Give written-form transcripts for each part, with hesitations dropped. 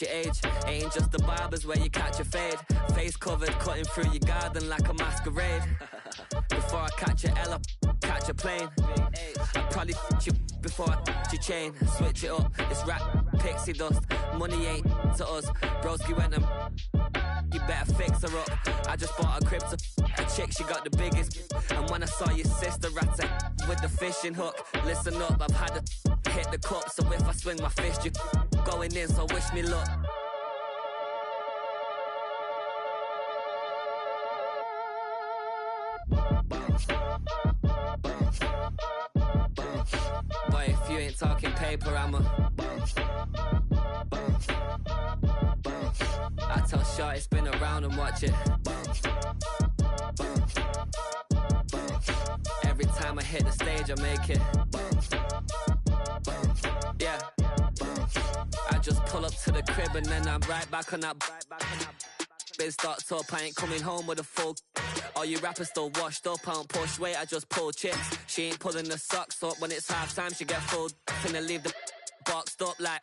your age. Ain't just the barbers where you catch a fade. Face covered, cutting through your garden like a masquerade. Before I catch a L up, catch a plane. I'd probably you before I your chain. Switch it up, it's rap, pixie dust. Money ain't to us. Broski went and you better fix her up. I just bought a crib to a chick, she got the biggest. And when I saw your sister at it with the fishing hook, listen up, I've had to hit the cup. So if I swing my fist, you going in, so wish me luck. Boy, if you ain't talking paper, I'm a I tell Shorty spin around and watch it. Every time I hit the stage, I make it. Yeah. I just pull up to the crib and then I'm right back on that. Biz starts up, I ain't coming home with a full. All you rappers still washed up, I don't push weight, I just pull chips. She ain't pulling the socks up, when it's half time she get full. Finna leave the boxed up like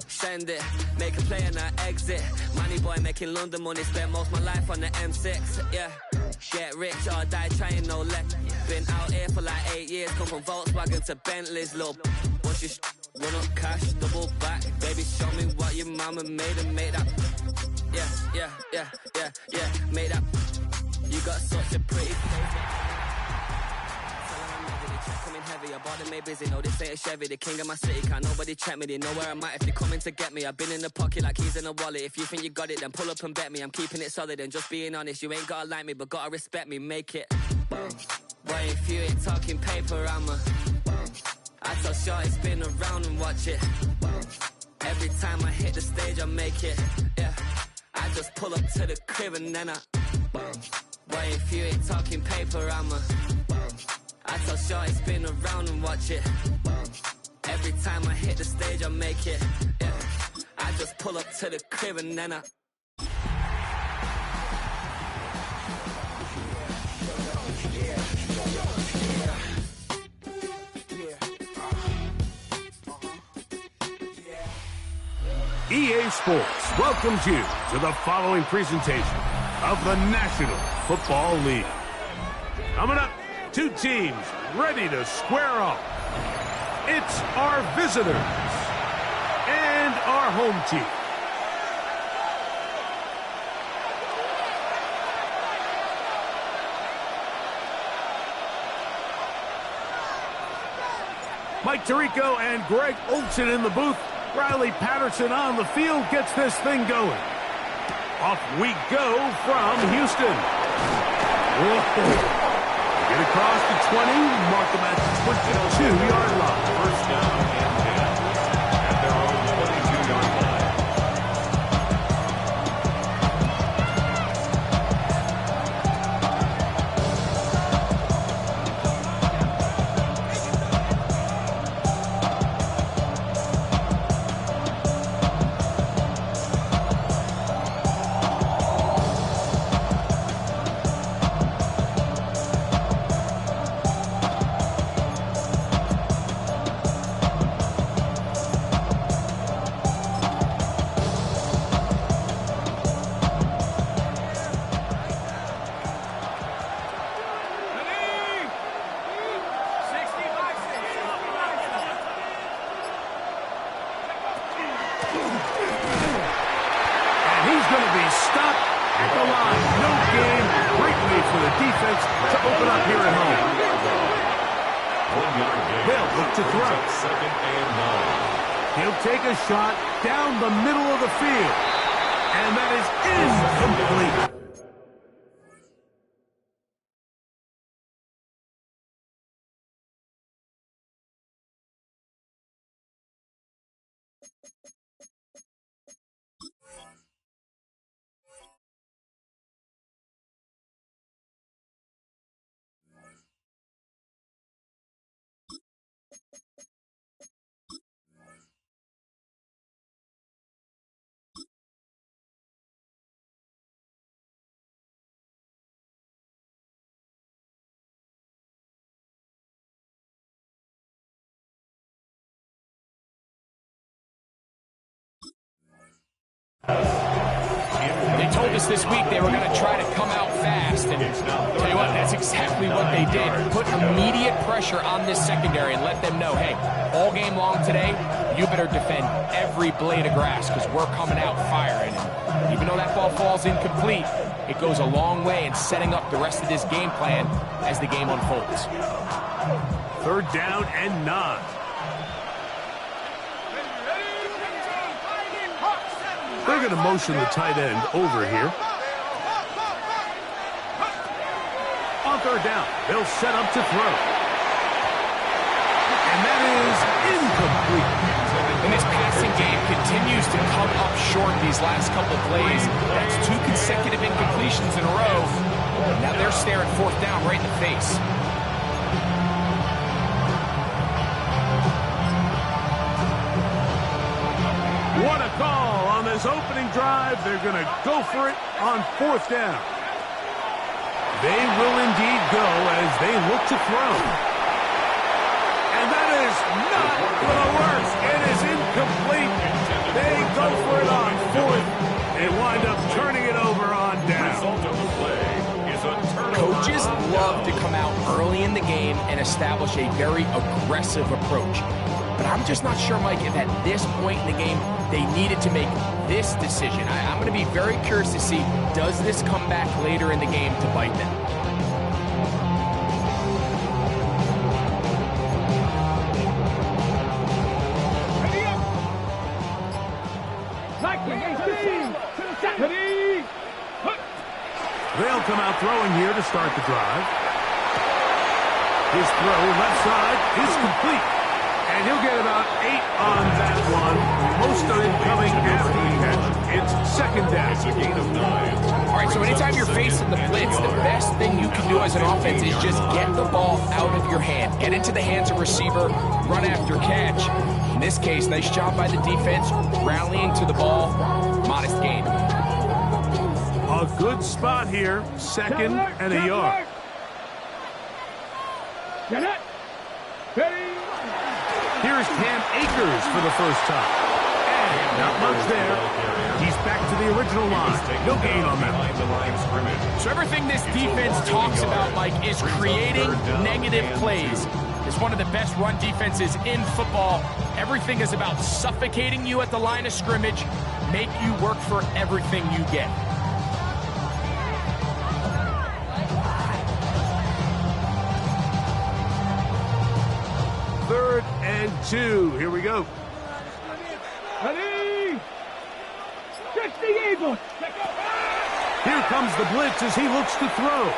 send it, make a play and I exit. Money boy making London money, spent most my life on the M6. Yeah, get rich or die trying, no let. Been out here for like 8 years, come from Volkswagen to Bentley's, little. What's your run up cash, double back. Baby, show me what your mama made and make that. Yeah, made that. You got such a pretty face. Coming heavy, I bought them made busy. No, this ain't a Chevy, the king of my city. Can't nobody check me, they know where I'm at if they coming to get me. I've been in the pocket like keys in a wallet. If you think you got it, then pull up and bet me. I'm keeping it solid and just being honest. You ain't gotta like me, but gotta respect me, make it. Boy, if you ain't talking paper, I'm a I tell Shorty spin around and watch it. Every time I hit the stage, I make it. Yeah, I just pull up to the crib and then I Boy, if you ain't talking paper, I'm a I tell Shorty spin around and watch it. Every time I hit the stage, I make it. Yeah, I just pull up to the crib and then I EA Sports welcomes you to the following presentation of the National Football League. Coming up, two teams ready to square off. It's our visitors and our home team. Mike Tirico and Greg Olson in the booth. Riley Patterson on the field gets this thing going. Off we go from Houston. Whoa. Get across the 20, mark them at the 22-yard line. First down and 10 at their own 22-yard line. Take a shot down the middle of the field, and that is incomplete. They told us this week they were going to try to come out fast, and tell you what, that's exactly what they did. Put immediate pressure on this secondary and let them know, hey, all game long today, you better defend every blade of grass because we're coming out firing. And even though that ball falls incomplete, it goes a long way in setting up the rest of this game plan as the game unfolds. 3rd down and 9. They're going to motion the tight end over here. On 3rd down, they'll set up to throw. And that is incomplete. And this passing game continues to come up short these last couple of plays. That's 2 consecutive incompletions in a row. Now they're staring 4th down right in the face. What a call on this opening drive. They're going to go for it on 4th down. They will indeed go as they look to throw. And that is not going to work. It is incomplete. They go for it on 4th. They wind up turning it over on down. Coaches love to come out early in the game and establish a very aggressive approach. But I'm just not sure, Mike, if at this point in the game they needed to make this decision. I'm going to be very curious to see, does this come back later in the game to bite them? They'll come out throwing here to start the drive. His throw left side is complete. And he'll get about 8 on that one. Most of it coming after the catch. It's 2nd down. It's a gain of 9. All right, so anytime you're facing the blitz, the best thing you can do as an offense is just get the ball out of your hand. Get into the hands of receiver, run after catch. In this case, nice job by the defense, rallying to the ball. Modest gain. A good spot here. 2nd and a yard. Get it. Ready. Here's Cam Akers for the first time. And not much there. He's back to the original line. No gain on that. So everything this defense talks about, Mike, is creating negative plays. It's one of the best run defenses in football. Everything is about suffocating you at the line of scrimmage, make you work for everything you get. 3rd and 2. Here we go. Ready. Check the Eagle. Here comes the blitz as he looks to throw.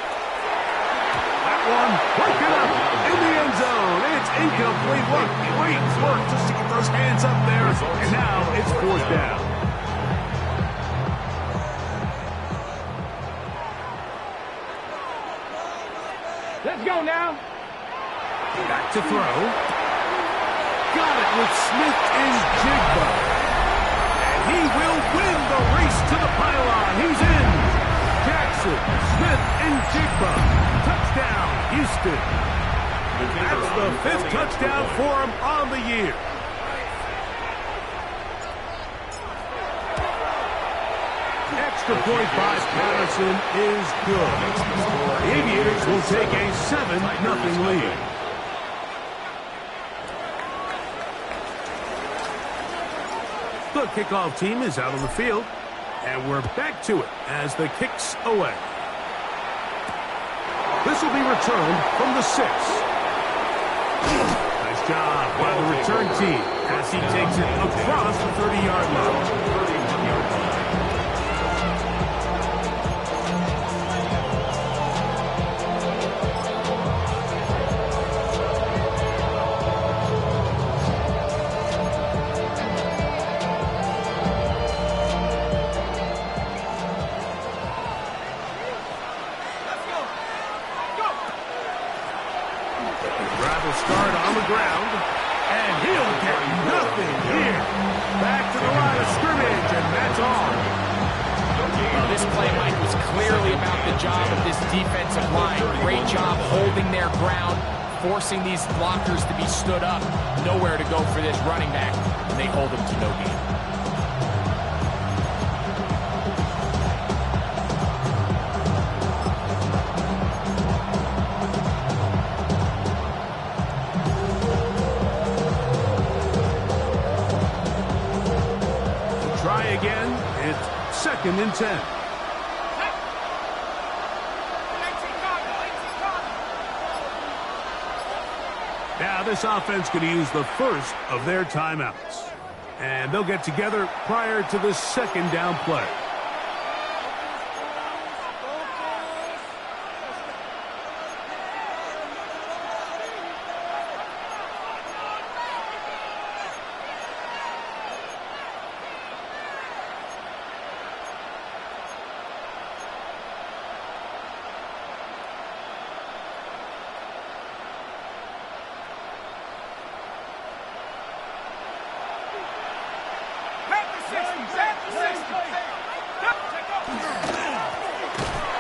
That one broken up in the end zone. It's incomplete. What great work just to get those hands up there. And now it's 4th down. Let's go now. Back to throw. Got it with Smith and Jigba. And he will win the race to the pylon. He's in. Jackson, Smith, and Jigba. Touchdown, Houston. That's the 5th touchdown for him on the year. Extra point by Patterson is good. The Aviators will take a 7-0 lead. The kickoff team is out on the field, and we're back to it as the kick's away. This will be returned from the 6. Nice job by the return team as he takes it across the 30-yard line. Start on the ground, and he'll get nothing here. Back to the line of scrimmage, and that's all. Well, this play, Mike, was clearly about the job of this defensive line. Great job holding their ground, forcing these blockers to be stood up. Nowhere to go for this running back, and they hold him to no gain. second and 10. Now this offense going to use the first of their timeouts. And they'll get together prior to the second down play.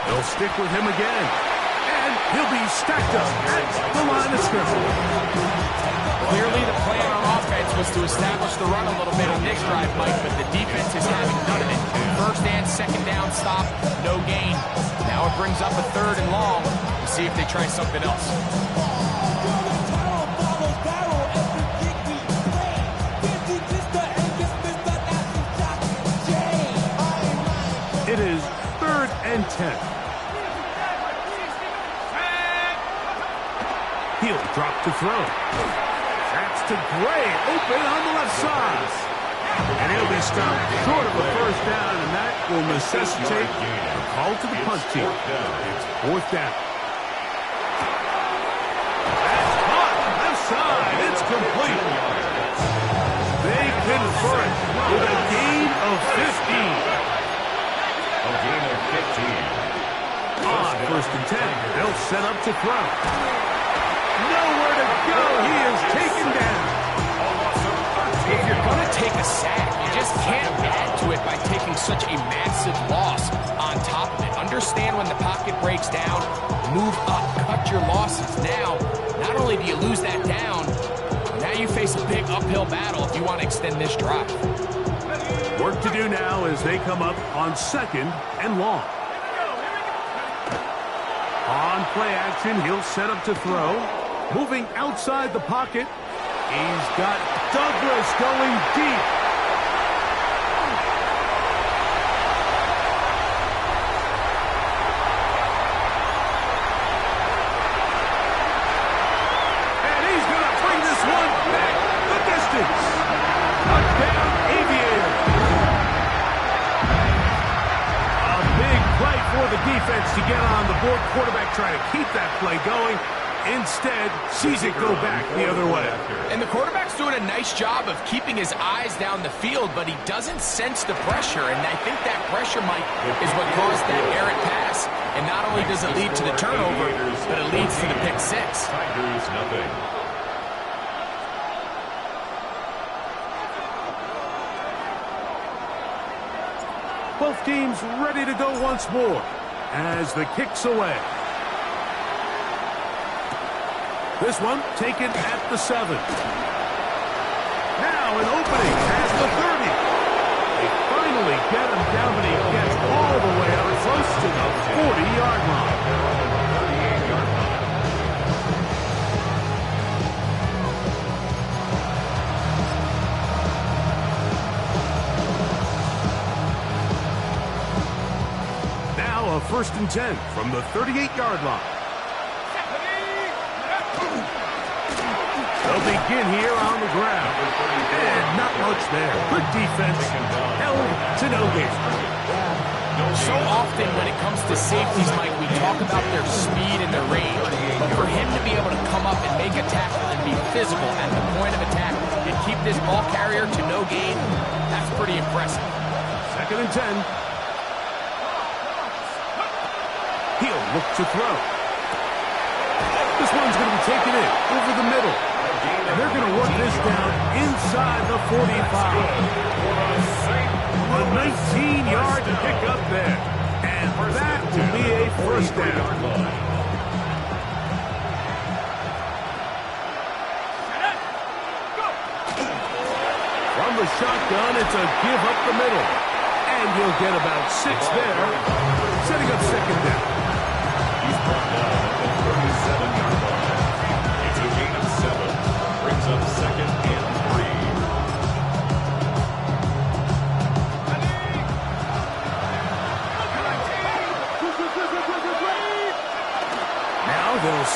They'll stick with him again. And he'll be stacked up at the line of scrimmage. Clearly the plan on offense was to establish the run a little bit on this drive, Mike, but the defense is having none of it. First and second down stop, no gain. Now it brings up a third and long. We'll see if they try something else. It is 3rd and 10. He'll drop to throw. That's to Gray, open on the left side. And he'll be stopped short of a first down, and that will necessitate a call to the punt team. It's 4th down. That's caught, left side. It's complete. They convert with a gain of 15. A gain of 15. On 1st and 10, they'll set up to throw. Nowhere to go. He is taken down. If you're going to take a sack, you just can't add to it by taking such a massive loss on top of it. Understand when the pocket breaks down, move up, cut your losses. Now, not only do you lose that down, now you face a big uphill battle if you want to extend this drive. Work to do now as they come up on 2nd and long. On play action, he'll set up to throw. Moving outside the pocket, he's got Douglas going deep. And he's going to bring this one back the distance. Touchdown, Aviators. A big play for the defense to get on the board. Quarterback trying to keep that play going. Instead, sees it go back the other way. And the quarterback's doing a nice job of keeping his eyes down the field, but he doesn't sense the pressure. And I think that pressure, Mike, is what caused that errant pass. And not only does it lead to the turnover, but it leads to the pick six. Tigers, nothing. Both teams ready to go once more as the kick's away. This one taken at the 7. Now an opening at the 30. They finally get him down, but he gets all the way up close to the 40-yard line. 38-yard line. Now a 1st and 10 from the 38-yard line. They'll begin here on the ground. And not much there. Good defense. Held to no gain. So often when it comes to safeties, Mike, we talk about their speed and their range. But for him to be able to come up and make a tackle and be physical at the point of attack and keep this ball carrier to no gain, that's pretty impressive. 2nd and 10. He'll look to throw. This one's going to be taken in over the middle. And they're going to work this down inside the 45. A 19-yard pickup there. And that will be a 1st down. From the shotgun, it's a give up the middle. And you'll get about 6 there, setting up 2nd down. He's brought down at the 37-yard line. It's a gain of 7. Brings up 2nd and 3.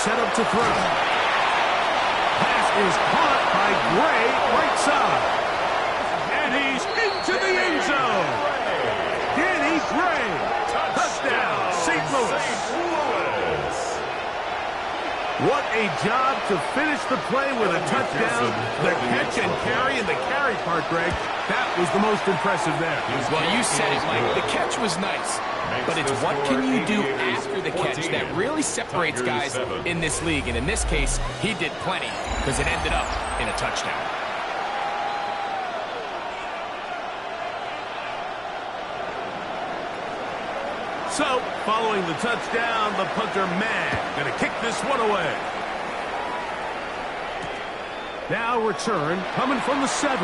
set up to throw. Pass is caught by Gray, right side. And he's into the end zone. Danny Gray. Touchdown, St. Louis. What a job to finish the play with a touchdown. The catch and carry, and the carry part, Greg, that was the most impressive there. Well, you said it, Mike. The catch was nice, but it's what can you do after the catch that really separates guys in this league. And in this case, he did plenty because it ended up in a touchdown. So, following the touchdown, the punter man going to kick this one away. Now return coming from the 7.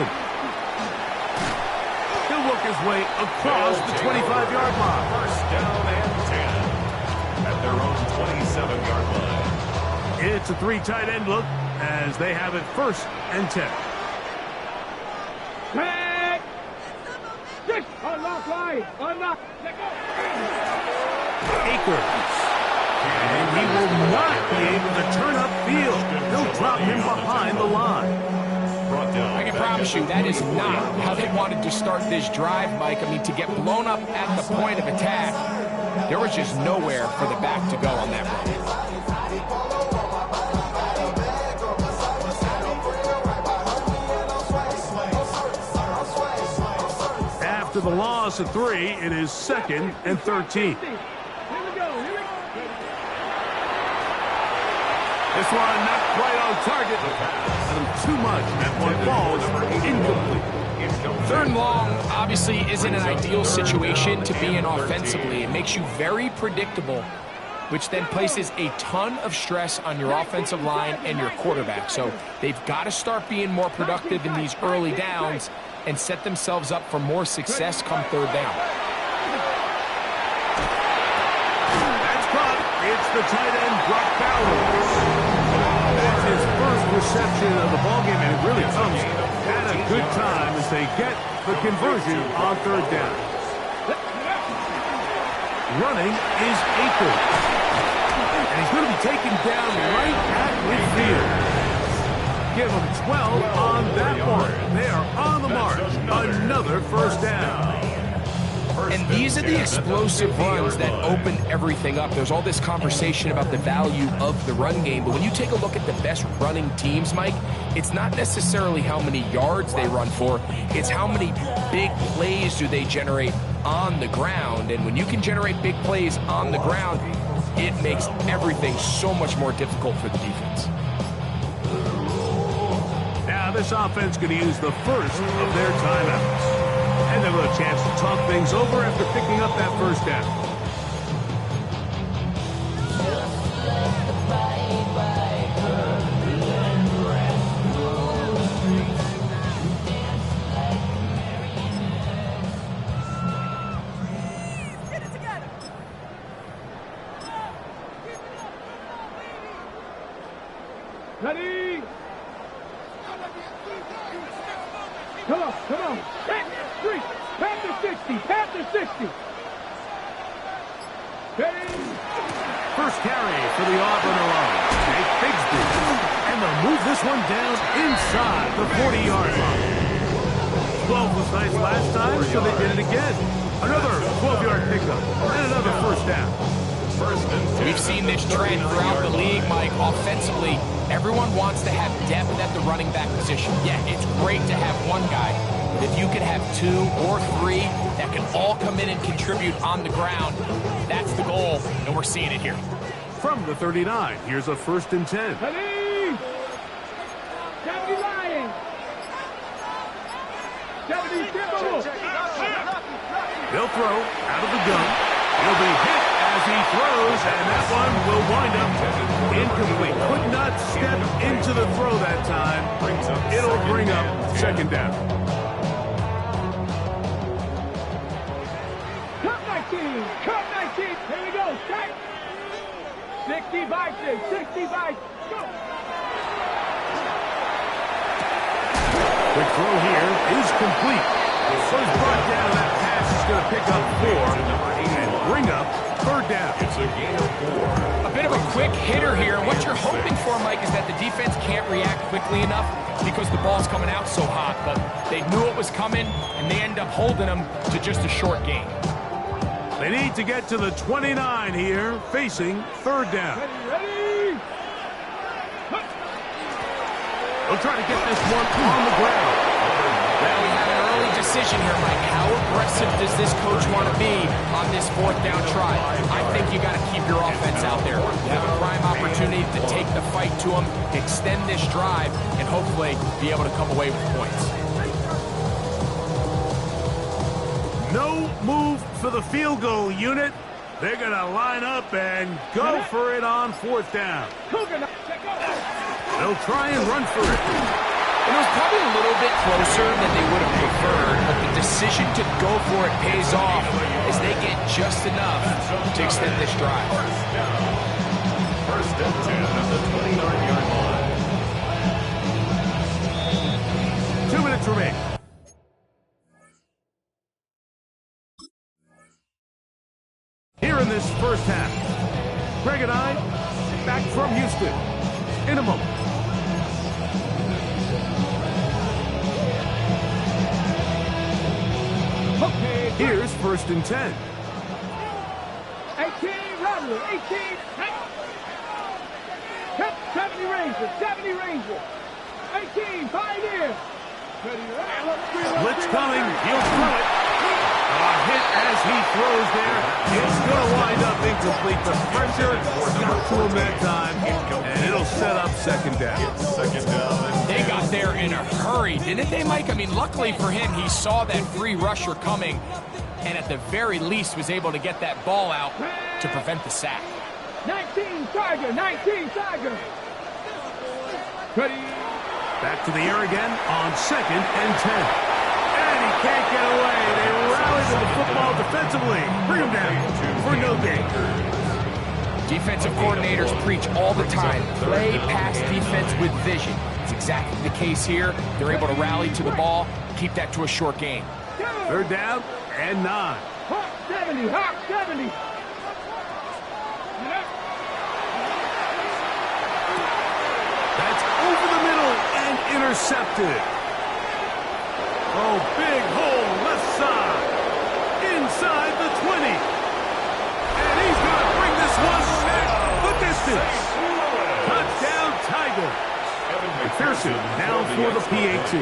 He'll work his way across the 25-yard line. First down and 10 at their own 27-yard line. It's a 3 tight end look as they have it 1st and 10. Back. 6. Unlock line. Unlock. Let go. Akers. And he will not be able to turn upfield. They'll drop him behind the line. I can promise you that is not how they wanted to start this drive, Mike. I mean, to get blown up at the point of attack, there was just nowhere for the back to go on that run. After the loss of 3, it is 2nd and 13. This one not quite on target. Too much. That one falls incomplete. 3rd and long obviously isn't an ideal situation to be in offensively. It makes you very predictable, which then places a ton of stress on your offensive line and your quarterback. So they've got to start being more productive in these early downs and set themselves up for more success come 3rd down. That's caught. It's the tight end, Brock Bowers. That's his first reception of the ballgame, and it really comes at a good time as they get the conversion on 3rd down. Running is Akers. And he's going to be taken down right at midfield. Give him 12 on that one. They are on the mark. Another 1st down. And these are the explosive runs that open everything up. There's all this conversation about the value of the run game, but when you take a look at the best running teams, Mike, it's not necessarily how many yards they run for, it's how many big plays do they generate on the ground. And when you can generate big plays on the ground, it makes everything so much more difficult for the defense. Now this offense going to use the first of their timeouts. And they'll have a chance to talk things over after picking up that 1st down. Ready? Come on, come on. 3. Pat the 60. Pat the 60. Ready? First carry for the Auburn line. Jake Bigsby. And they'll move this one down inside the 40-yard line. 12 was nice last time, so they did it again. Another 12-yard pickup and another 1st down. We've seen this trend throughout the league, Mike. Offensively, everyone wants to have depth at the running back position. Yeah, it's great to have one guy, but if you could have 2 or 3 that can all come in and contribute on the ground, that's the goal, and we're seeing it here. From the 39, here's a 1st and 10. Ready? 70 Lions. 70 Timberwolves. They'll throw out of the gun. He'll be hit as he throws, and that one will wind up incomplete. Could not step into the throw that time. It'll bring up 2nd down. Cut 19. Cut 19. Here we go. Tight. 60 Vikings. 60 Vikings. Go. The throw here is complete. So he's brought down. That pass is going to pick up 4 and bring up 3rd down. It's a gain of 4. A bit of a quick hitter here. What you're hoping for, Mike, is that the defense can't react quickly enough because the ball's coming out so hot. But they knew it was coming, and they end up holding them to just a short gain. They need to get to the 29 here, facing third down. Ready? They'll try to get this one on the ground. Well, we have an early decision here, Mike. How aggressive does this coach want to be on this fourth down try? I think you got to keep your offense out there. You have a prime opportunity to take the fight to them, extend this drive, and hopefully be able to come away with points. No move for the field goal unit. They're going to line up and go for it on fourth down. They'll try and run for it. It was probably a little bit closer than they would have preferred, but the decision to go for it pays off as they get just enough to extend this drive. First and 10 at the 29-yard line. 2 minutes remaining. Here in this first half, Greg and I back from Houston in a moment. Okay. Here's first and 10. 18, Rattler, 18. 70 Rangers, 70 Rangers. 18, Pioneer. Blitz coming, he'll throw it. A hit as he throws there. It's going to wind up incomplete. The pressure got to him that time, and it'll set up second down. Second down. They got there in a hurry, didn't they, Mike? I mean, luckily for him, he saw that free rusher coming, and at the very least was able to get that ball out to prevent the sack. 19, Tiger, 19, Tiger. Ready. Back to the air again on second and 10. And he can't get away. They rally to the football defensively. Bring him down for no gain. Defensive coordinators preach all the time, play pass defense with vision. It's exactly the case here. They're able to rally to the ball, keep that to a short gain. Third down and 9. Hawk 70, Hawk 70. That's over the middle and intercepted. Oh, big hole left side. Inside the 20. And he's going to bring this one back the distance. Touchdown, Tiger. McPherson down for the PAT.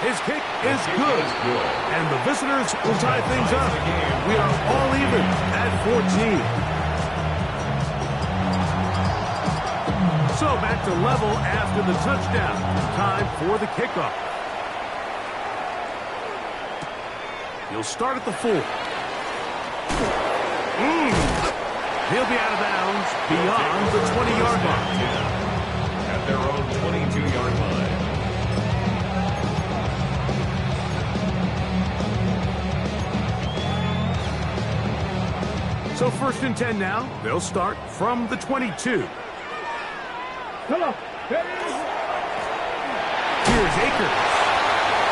His kick is good. And the visitors will tie things up. We are all even at 14. So back to level after the touchdown. Time for the kickoff. He'll start at the 4. He'll be out of bounds beyond the 20-yard line. At their own 22-yard line. So first and 10 now. They'll start from the 22. Come on. Here's Akers.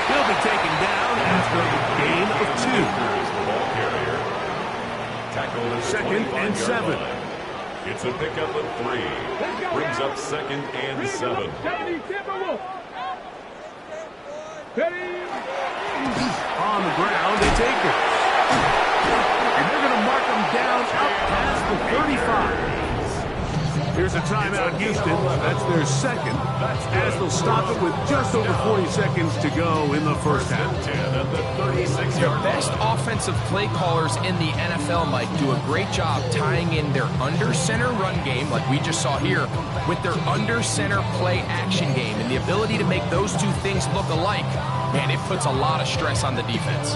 He'll be taken down after a gain of 2. Second and 7. It's a pickup of 3. Brings up second and 7. 70, Timberwolf. Ready. On the ground, it's Akers. And they're going to mark him down up past the 35. Here's a timeout, Houston. That's their second, as they'll stop it with just over 40 seconds to go in the first half. The best offensive play callers in the NFL, Mike, do a great job tying in their under-center run game, like we just saw here, with their under-center play action game. And the ability to make those two things look alike, man, it puts a lot of stress on the defense.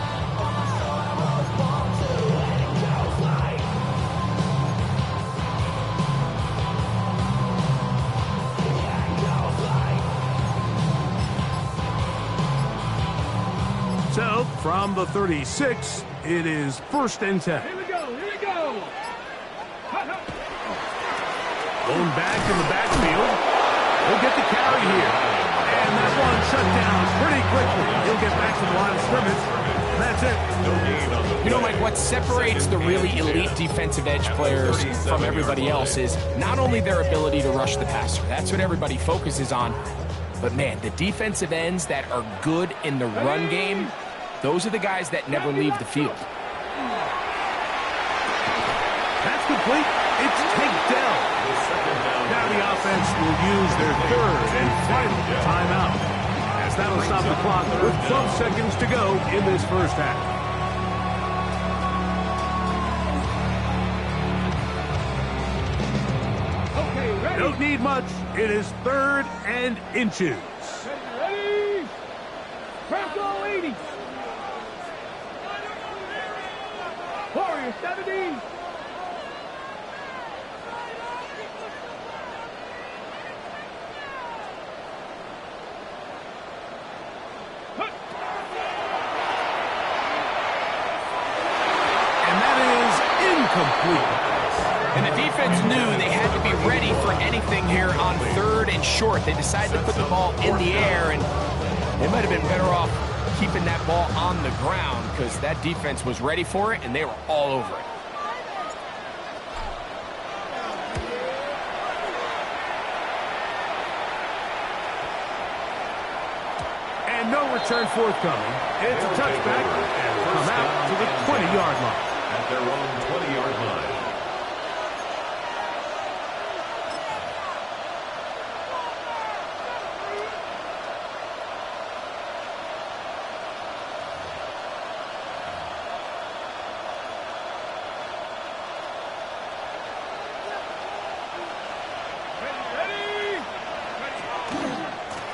So, from the 36, it is first and 10. Here we go. Here we go. Going back in the backfield. He'll get the carry here. And that one shut down pretty quickly. He'll get back to the line of scrimmage. That's it. You know, Mike, what separates the really elite defensive edge players from everybody else is not only their ability to rush the passer. That's what everybody focuses on. But, man, the defensive ends that are good in the run game, those are the guys that never leave the field. That's complete. It's takedown. Now the offense will use their third and final timeout, as that'll stop the clock with 12 seconds to go in this first half. Okay, ready? Don't need much. It is 3rd and inches. Ready? Franco 80. Warrior 70. Incomplete. And the defense knew they had to be ready for anything here on 3rd and short. They decided to put the ball in the air, and they might have been better off keeping that ball on the ground because that defense was ready for it, and they were all over it. And no return forthcoming. It's a touchback, and will come out to the 20-yard line. At their own 20-yard line.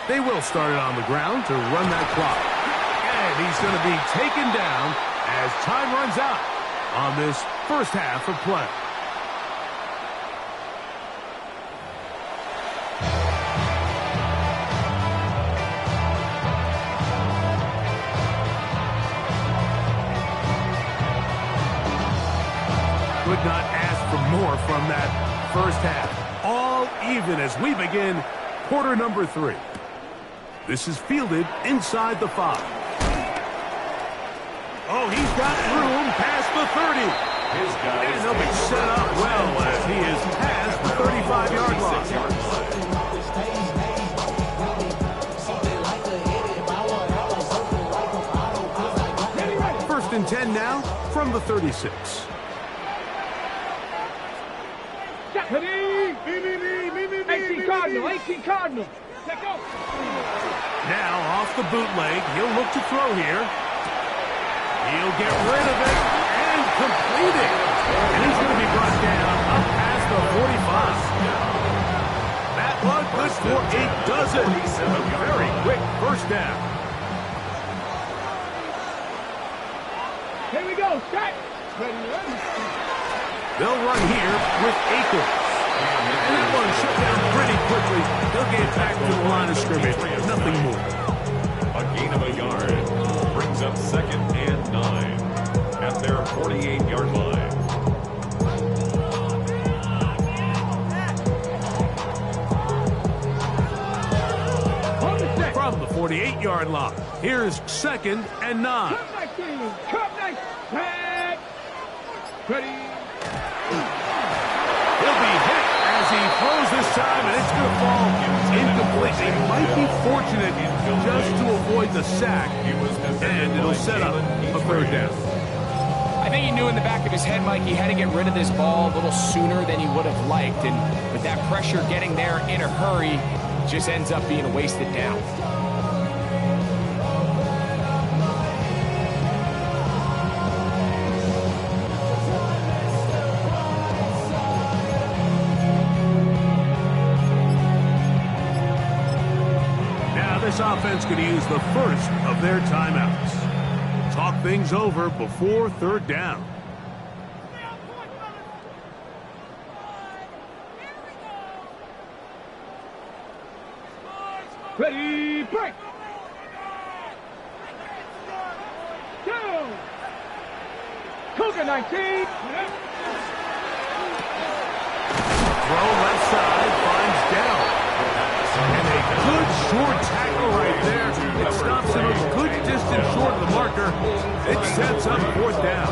They will start it on the ground to run that clock. And he's going to be taken down as time runs out on this first half of play. Could not ask for more from that first half. All even as we begin quarter number 3. This is fielded inside the 5. Oh, he's got room past the 30. And they'll be set up well as he is past the 35-yard line. First and 10 now from the 36. 18 Cardinal, 18 Cardinal. Let go. Now off the bootleg, he'll look to throw here. He'll get rid of it and complete it. And he's going to be brought down up past the 45. That one good for a dozen. A very quick first down. Here we go. Set. Ready. They'll run here with Akers. And that one shut down pretty quickly. They'll get back to the line of scrimmage. Nothing more. A gain of a yard brings up 2nd and 9 at their 48-yard line. From the 48-yard line, here's 2nd and 9. Cut back. Set. Ready. He'll be hit as he throws this time, and it's going to fall incomplete. They might be fortunate just to avoid the sack, and it'll set up a 3rd down. I think he knew in the back of his head, Mike, he had to get rid of this ball a little sooner than he would have liked, and with that pressure getting there in a hurry, just ends up being a wasted down. This offense going to use the first of their timeouts. Talk things over before 3rd down. Ready, break. Down. Cougar 19. Throw left side, finds down. Good short tackle right there. It stops him a good distance short of the marker. It sets up fourth down.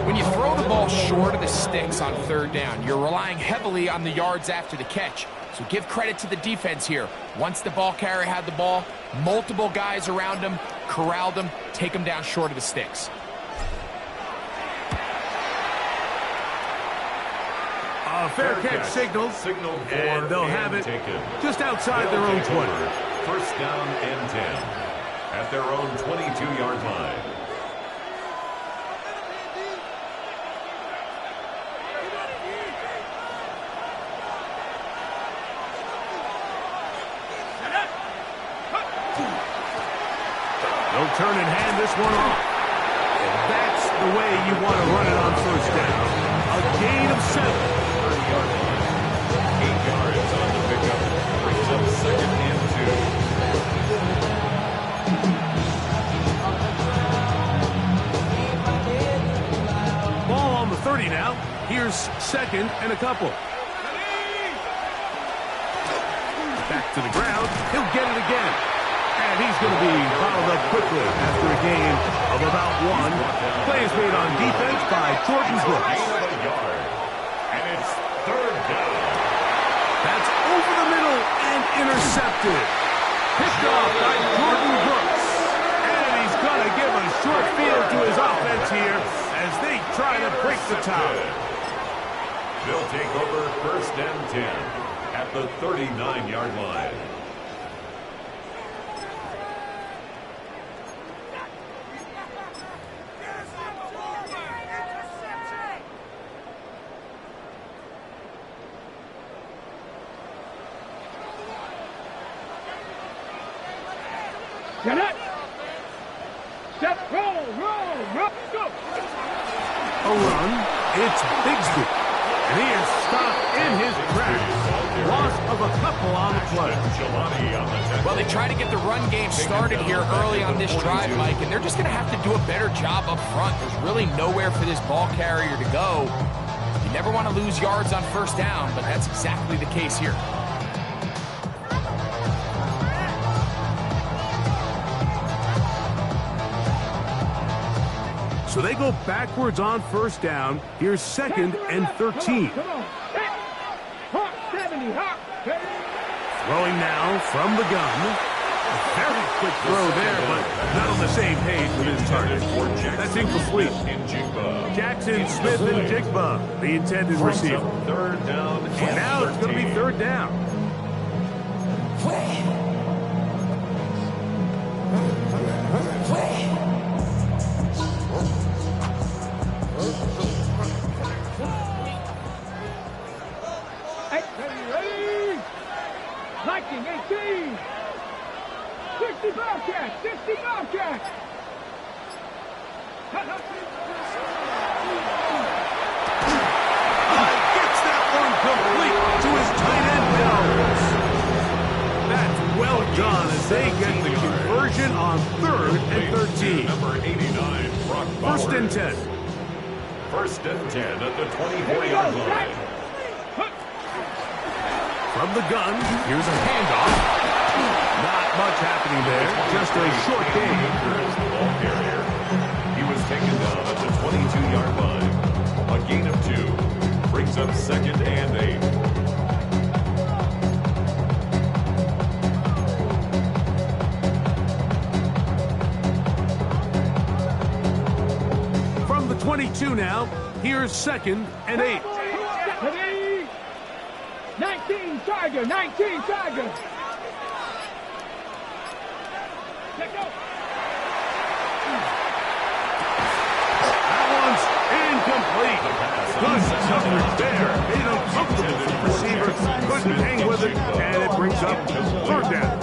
When you throw the ball short of the sticks on third down, you're relying heavily on the yards after the catch. So give credit to the defense here. Once the ball carrier had the ball, multiple guys around him, corralled him, take him down short of the sticks. A fair catch signal, and they'll have it just outside their own 20. First down and 10 at their own 22-yard line. They'll turn and hand this one off. And that's the way you want to run it on first down. A gain of 7. 8 yards on the pickup. Brings up second and 2. Ball on the 30 now. Here's second and a couple. Back to the ground. He'll get it again. And he's going to be fouled up quickly after a gain of about 1. Play is made on defense by Jordan Brooks. And it's third down. That's over the middle and intercepted. Picked off by Jordan Brooks. And he's going to give a short field to his offense here as they try to break the tie. They'll take over first and 10 at the 39-yard line. Get it! Step, roll, go! A run, it's Bigsby. And he is stopped in his tracks. Loss of a couple on the play. Well, they try to get the run game started here early on this drive, Mike, and they're just going to have to do a better job up front. There's really nowhere for this ball carrier to go. You never want to lose yards on first down, but that's exactly the case here. So they go backwards on first down. Here's second and 13. Come on. 70, Throwing now from the gun. A very quick throw there, but not on the same page with his target. That's incomplete. Jackson Smith and Jigba, the intended receiver. Third down. And now it's going to be third down. Liking 18. 60 Bobcats. 60 Bobcats. Gets that one complete to his tight end Jones. That's well done as they get the conversion on third and 13. Number 89, Brock Bowers. First and 10. First and 10 at the 24-yard line. From the gun, here's a handoff. Not much happening there, just a short gain. Here's the ball carrier. He was taken down at the 22-yard line. A gain of 2. Brings up second and 8. From the 22 now, here's second and 8. 19 Tiger, 19 Tiger. Let go. That one's incomplete. Good coverage there. Made uncomfortable for the receiver. Couldn't hang with it, and it brings up third down.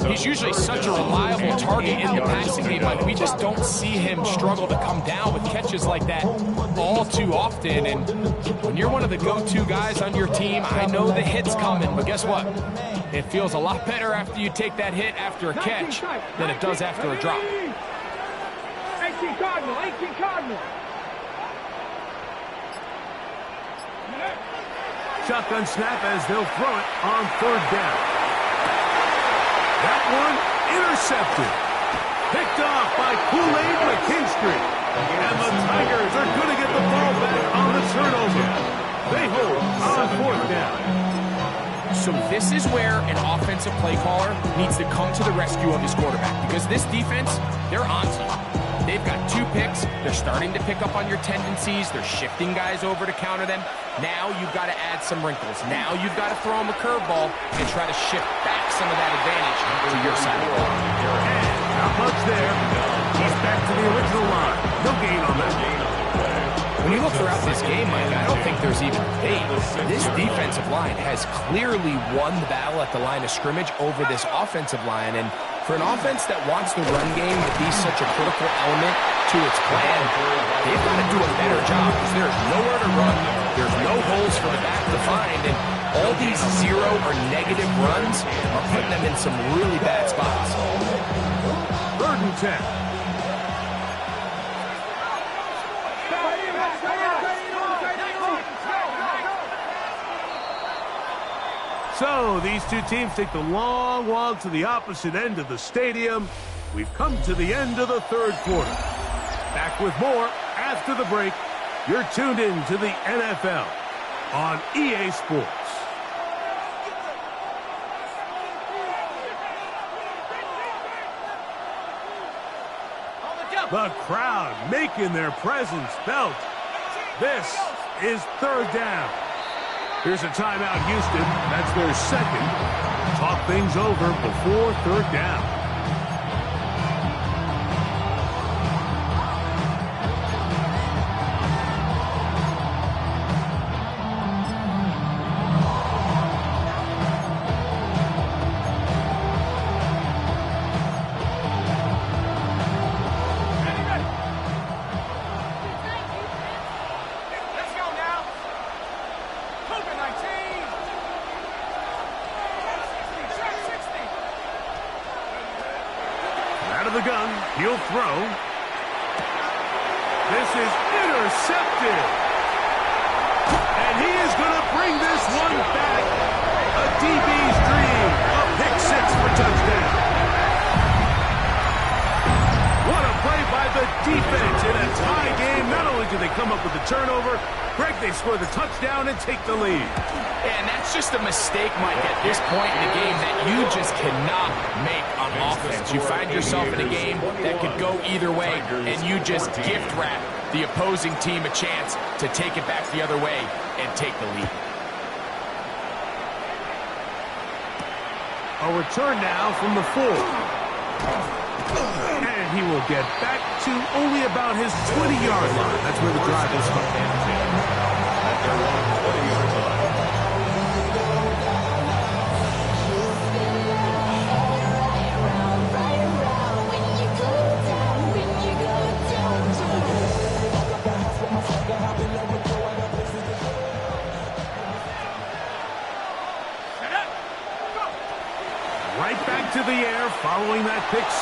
He's usually such a reliable target in the passing game, but we just don't see him struggle to come down with catches like that all too often. And when you're one of the go-to guys on your team, I know the hit's coming, but guess what? It feels a lot better after you take that hit after a catch than it does after a drop. 18 Cardinal, 18 Cardinal. Shotgun snap as they'll throw it on third down. one intercepted. Picked off by Kool-Aid McKinstry. And the Tigers are going to get the ball back on the turnover. They hold on 4th down. So this is where an offensive play caller needs to come to the rescue of his quarterback, because this defense, they're on to you. They've got 2 picks. They're starting to pick up on your tendencies. They're shifting guys over to counter them. Now you've got to add some wrinkles. Now you've got to throw them a curveball and try to shift back some of that advantage to your side of the ball. Not much there. He's back to the original line. No gain on that. When you look throughout this game, Mike, I don't think there's even a debate. This defensive line has clearly won the battle at the line of scrimmage over this offensive line. And for an offense that wants the run game to be such a critical element to its plan, they've got to do a better job, because there's nowhere to run. There's no holes for the back to find. And all these 0 or negative runs are putting them in some really bad spots. 3rd and 10. So these two teams take the long walk to the opposite end of the stadium. We've come to the end of the 3rd quarter. Back with more after the break. You're tuned in to the NFL on EA Sports. The crowd making their presence felt. This is 3rd down. Here's a timeout, Houston. That's their 2nd. Talk things over before 3rd down. The gun, he'll throw. This is intercepted. And he is going to bring this one back. A DB's dream. A pick 6 for touchdown. What a play by the defense in a tie game. Not only do they come up with the turnover, Greg, they score the touchdown and take the lead. And that's just a mistake, Mike, at this point in the game that you just cannot make on offense. You find yourself in a game that could go either way, and you just gift wrap the opposing team a chance to take it back the other way and take the lead. A return now from the 4. And he will get back to only about his 20-yard line. That's where the drive will start. At their own 20-yard line. Right back to the air following that pick 6.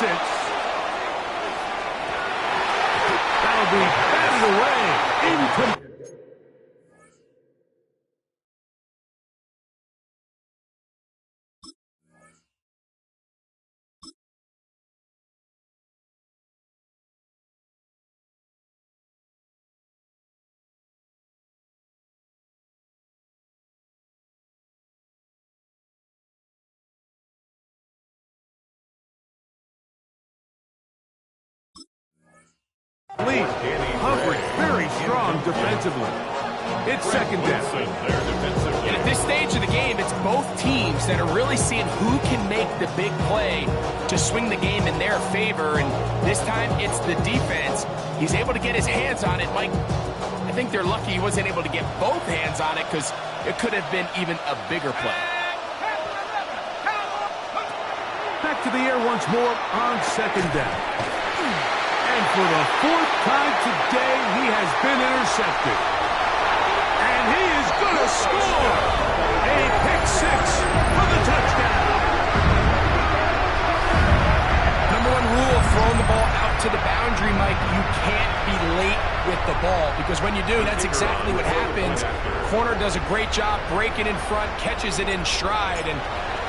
That'll be batted away. Incomplete. Hovering very strong defensively. It's 2nd down. And at this stage of the game, it's both teams that are really seeing who can make the big play to swing the game in their favor. And this time, it's the defense. He's able to get his hands on it. Mike, I think they're lucky he wasn't able to get both hands on it, because it could have been even a bigger play. Back to the air once more on 2nd down. And for the 4th time today, he has been intercepted. And he is going to score a pick 6 for the touchdown. Number 1 rule of throwing the ball out to the boundary, Mike, you can't be late with the ball, because when you do, that's exactly what happens. Corner does a great job breaking in front, catches it in stride, and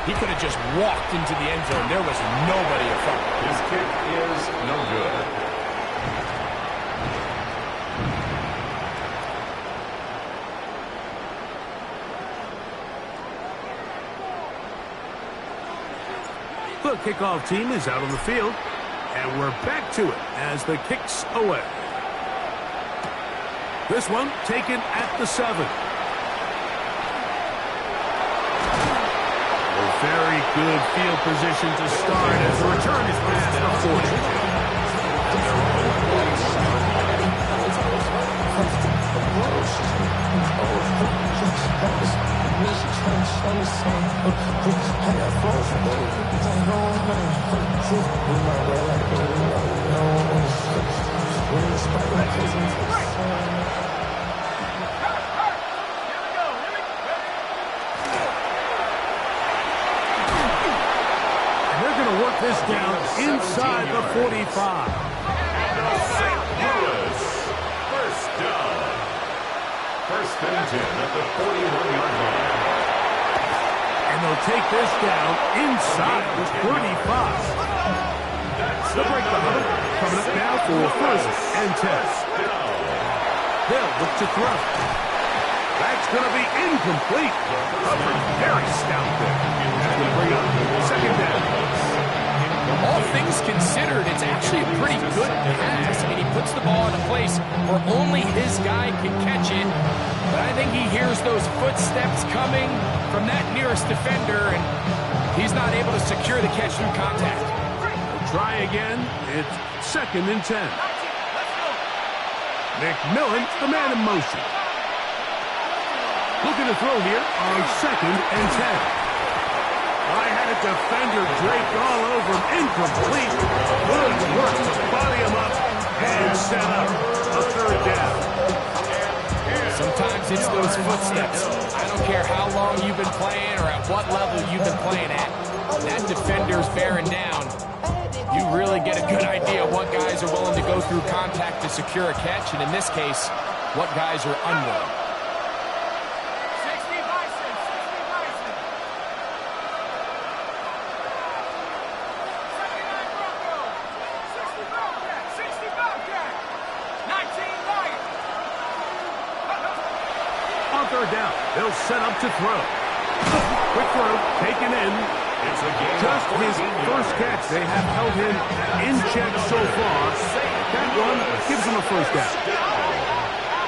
He could have just walked into the end zone. There was nobody in front. His kick is no good. The kickoff team is out on the field, and we're back to it as the kick's away. This one taken at the 7. A very good field position to start as the return is past the 40. Work this down inside the 45. St. Louis, first down. First and 10 at the 41-yard line. And they'll take this down inside the 35. They'll break the huddle. Coming up now for first and 10. They'll look to throw. That's going to be incomplete. Covered very stout there. That's going to bring up second down. All things considered, it's actually a pretty good pass. I mean, he puts the ball in a place where only his guy can catch it. But I think he hears those footsteps coming from that nearest defender, and he's not able to secure the catch through contact. We'll try again. It's second and 10. McMillan, the man in motion. Looking to throw here on second and 10. I had a defender draped all over him. Incomplete. Good work to body him up and set up a third down. Sometimes it's those footsteps. I don't care how long you've been playing or at what level you've been playing at. That defender's bearing down. You really get a good idea what guys are willing to go through contact to secure a catch, and in this case, what guys are unwilling. Third down. They'll set up to throw. Quick throw, taken in. It's a game just his first catch. They have held him in check so far. That one gives him a first down.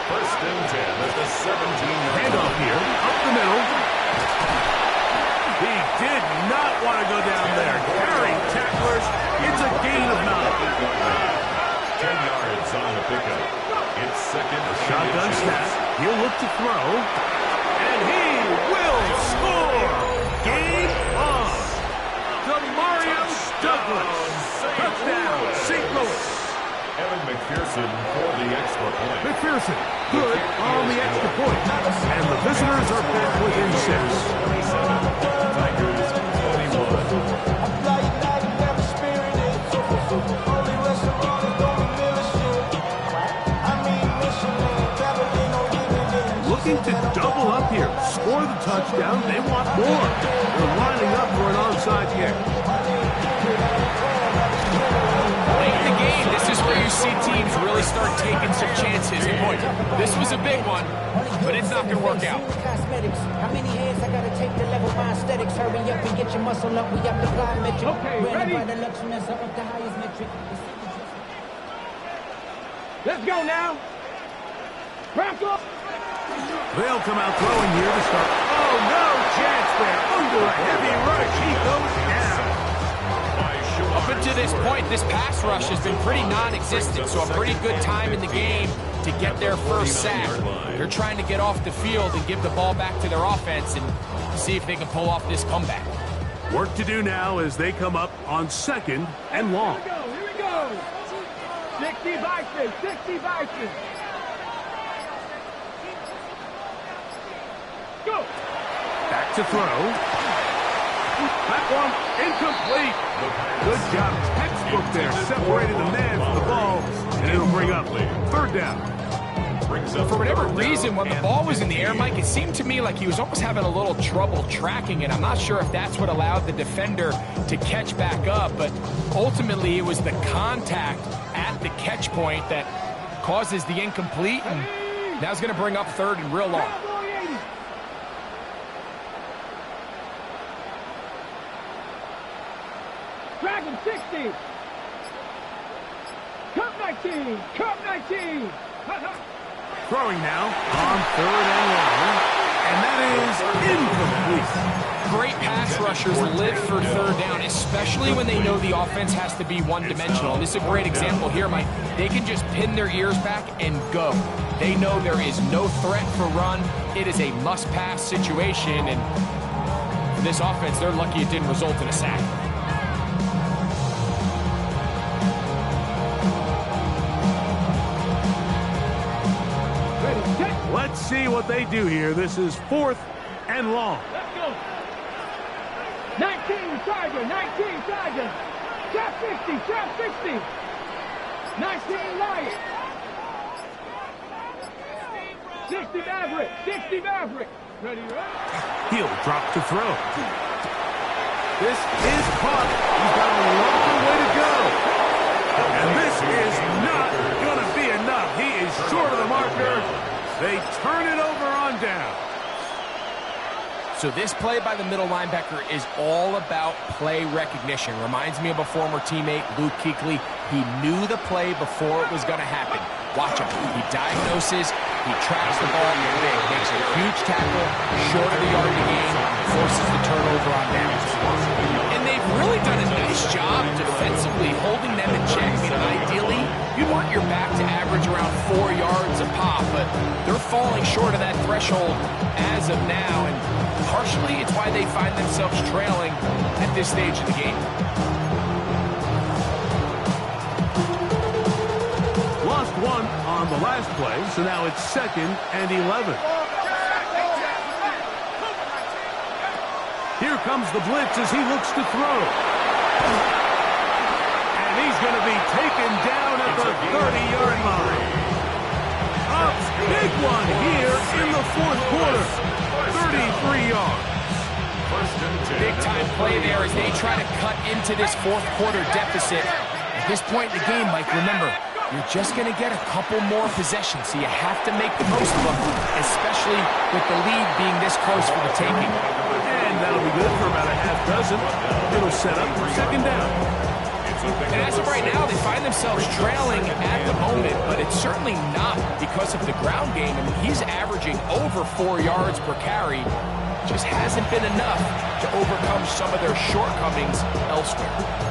First and 10 at the 17-yard line. Handoff here, up the middle. He did not want to go down there. Carrying tacklers. It's a gain of 9. 10 yards on the pickup. It's second. Shotgun snap. He'll look to throw. And he will score. Game on. DeMario Douglas. Touchdown, St. Louis. Evan McPherson for the extra point. McPherson, good on the extra point. And the visitors are back within 6. Tigers 21. Looking to double up here. Score the touchdown. They want more. They're lining up for an onside kick. Late in the game, this is where you see teams really start taking some chances. And boy, this was a big one, but it's not going to work out. How many hands I gotta take to level my aesthetics? Hurry up and get your muscle up. We got the fly metric. Okay, ready? By the luxuries up the highest metric. Let's go now. Crack up. They'll come out throwing here to start. Oh, no chance there. Under a heavy rush, he goes down. Up until this point, this pass rush has been pretty non-existent, so a pretty good time in the game to get their first sack. They're trying to get off the field and give the ball back to their offense and see if they can pull off this comeback. Work to do now as they come up on second and long. Here we go. 60 vices, 60 vices. Go. Back to throw. That one incomplete. Good job. Textbook there. Separated the man from the ball. And it'll bring up third down. brings up For whatever third down reason, when the and ball was in the 15. air, Mike, it seemed to me like he was almost having a little trouble tracking it. I'm not sure if that's what allowed the defender to catch back up, but ultimately it was the contact at the catch point that causes the incomplete, and now it's going to bring up third and real long. Dragon 60. Cup 19. Cup 19. Throwing now on third and long, and that is incomplete. Great pass rushers live for third down, especially when they know the offense has to be one-dimensional. And this is a great example here, Mike. They can just pin their ears back and go. They know there is no threat for run. It is a must-pass situation, and for this offense, they're lucky it didn't result in a sack. Let's see what they do here. This is fourth and long. Let's go. 19 Tiger. 19 Tiger. Trap 60. Trap 60. 19 Lion. 60 Maverick. 60 Maverick. Ready, ready? He'll drop to throw. This is caught. He's got a long way to go. And this is not going to be enough. He is short of the marker. They turn it over on down. So this play by the middle linebacker is all about play recognition. Reminds me of a former teammate, Luke Kuechly. He knew the play before it was going to happen. Watch him. He diagnoses, he tracks the ball, makes a huge tackle, short of the yard to gain, forces the turnover on downs. And they've really done a nice job defensively holding them in check. I mean, ideally, you want your back to average around 4 yards a pop, but they're falling short of that threshold as of now, and partially it's why they find themselves trailing at this stage of the game. Lost one on the last play, so now it's second and 11. Here comes the blitz as he looks to throw. And he's going to be taken down at the 30-yard line. A big one here in the fourth quarter. 33 yards. Big-time play there as they try to cut into this fourth quarter deficit. At this point in the game, Mike, remember, you're just going to get a couple more possessions, so you have to make the most of them, especially with the lead being this close for the taking. And that'll be good for about a half dozen. It'll set up for second down. And as of right now, they find themselves trailing at the moment, but it's certainly not because of the ground game. I mean, he's averaging over 4 yards per carry. Just hasn't been enough to overcome some of their shortcomings elsewhere.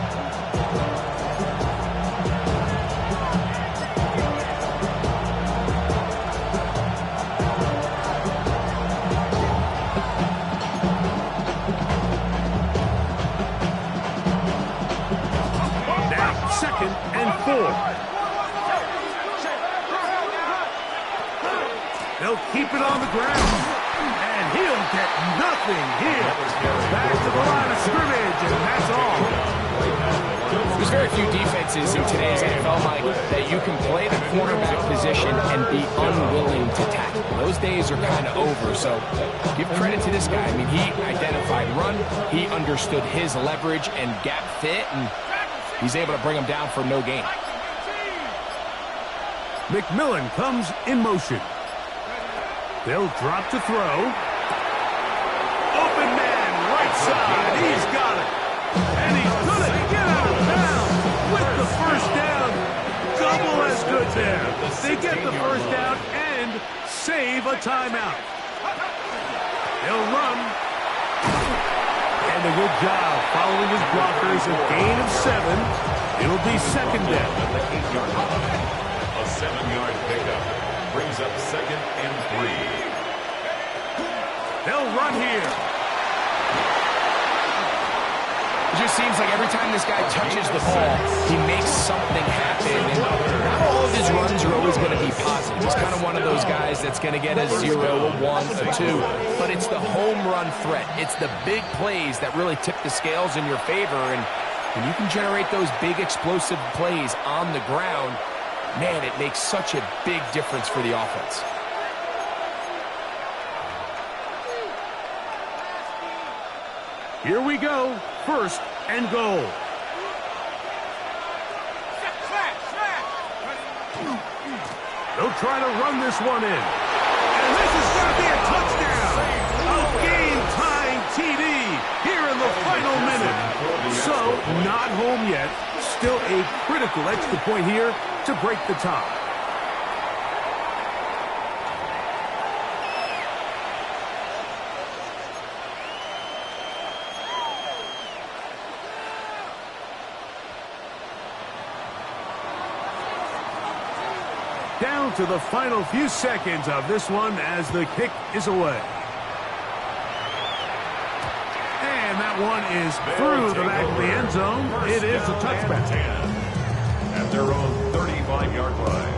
Second and 4. They'll keep it on the ground. And he'll get nothing here. Back to the line of scrimmage, and that's all. There's very few defenses in today's NFL, Mike, that you can play the cornerback position and be unwilling to tackle. Those days are kind of over, so give credit to this guy. I mean, he identified run, he understood his leverage and gap fit, and he's able to bring him down for no gain. McMillan comes in motion. They'll drop to throw. Open man, right side. He's got it. And he's going to get out of bounds with the first down. Double as good there. They get the first down and save a timeout. They'll run. And a good job following his blockers. A gain of 7. It'll be second down. A 7-yard pickup brings up second and 3. They'll run here. It just seems like every time this guy touches the ball, he makes something happen. And not all of his runs are always going to be positive. He's kind of one of those guys that's going to get a 0, a 1, a 2. But it's the home run threat. It's the big plays that really tip the scales in your favor. And when you can generate those big explosive plays on the ground, man, it makes such a big difference for the offense. Here we go. First and goal. They'll try to run this one in. And this is going to be a touchdown. A game-tying TD here in the final minute. So, not home yet. Still a critical extra point here to break the tie. Down to the final few seconds of this one as the kick is away. And that one is through the back of the end zone. It is a touchback. At their own 35-yard line.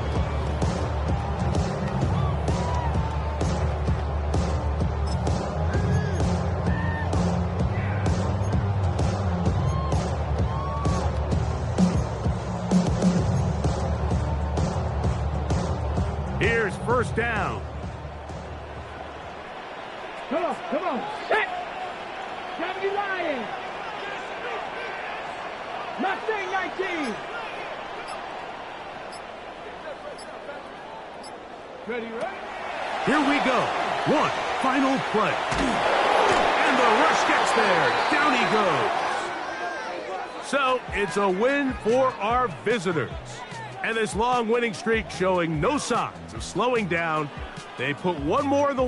Here's first down. Come on. Set. 70 Lions. Mustang 19. Ready? Here we go. One final play. And the rush gets there. Down he goes. So it's a win for our visitors. And this long winning streak showing no signs of slowing down. They put one more in the